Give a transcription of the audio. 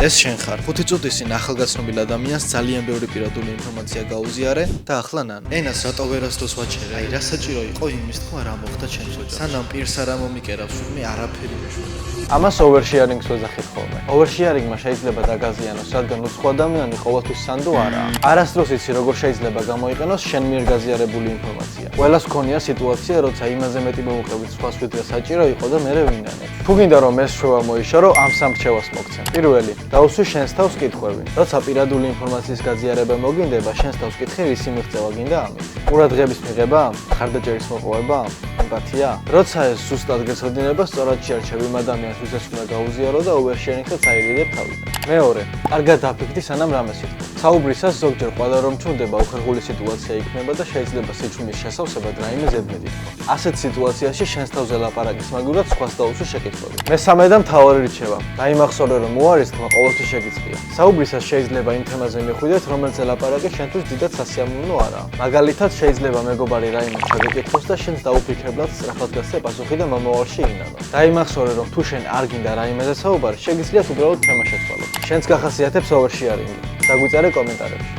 ეს შენ ხარ. 5 წუთის წინ ახალგაზრდობილ ადამიანს ძალიან ბევრი პირადული ინფორმაცია გაუზიარე და ახლა ნანო. ენას რატო ვერასდროს ვაჩერე? აი რა საჭირო იყო იმის თქვა რა მოხდა ჩემს ოჯახში. სანამ პირს არ ამომიკერავს მე არაფერი მეშვიდე. ამას oversharing-ს ვეძახით ხოლმე. Oversharing-მა შეიძლება დაგაზიანოს, რადგან უცხო ადამიანი ყოველთვის სანდო არაა. არასდროს იცი როგორ შეიძლება გამოიყენოს შენ მიერ გაზიარებული ინფორმაცია. ყველას გქონია სიტუაცია, როცა იმაზე მეტი მოვუყევით სხვას ვიდრე საჭირო იყო და მერე ვინანებ. თუ გინდა რომ ეს შოვა მოიშორო, ამ სამ რჩევას მოგცემ. პირველი, დაუსვი შენს თავს კითხვები. როცა პირადული ინფორმაციის გაზიარება მოგინდება, შენს თავს კითხე, რისი მიღწევა გინდა ამით? ყურადღების მიღება, ხარდაჭერის მოპოვება, ემპათია. როცა ეს ზუსტად გეცოდინება, სწორად შეარჩევ იმ ადამიანს, ვისაც უნდა გაუზიარო და oversharing-საც აირიდებ თავიდან. მეორე, კარგად დაფიქრდი, სანამ რამეს ითქვა. საუბრისას ზოგჯერ ყველა რომ ჩუნდება, უხერხული სიტუაცია იქნება და შეიძლება სიჩუმის შესავსებად რაიმე ზედმეტი თქვა. ასეთ სიტუაციაში შენს თავზე ლაპარაკის მაგივრად სხვას დაუსვი შეკითხვები. მესამე და მთავარი რჩევა. დაიმახსოვრე რომ უარის თქმა ყოველთვის შეგიძლია. საუბრისას შეიძლება იმ თემაზე მიხვიდეთ, რომელზე ლაპარაკი შენთვის დიდად სასიამოვნო არაა. მაგალითად, შეიძლება მეგობარი რაიმე შეგეკითხოს და შენს დაუფიქრებლად სწრაფად გასცე პასუხი და მომავალში ინანო. დაიმახსოვრე რომ თუ შენ არ გინდა რაიმეზე საუბარი, შეგიძლიათ უბრალოდ თემა შეცვალო. შენს გახასიათებს oversharing-ი. დაგვიწერე კომენტარებში.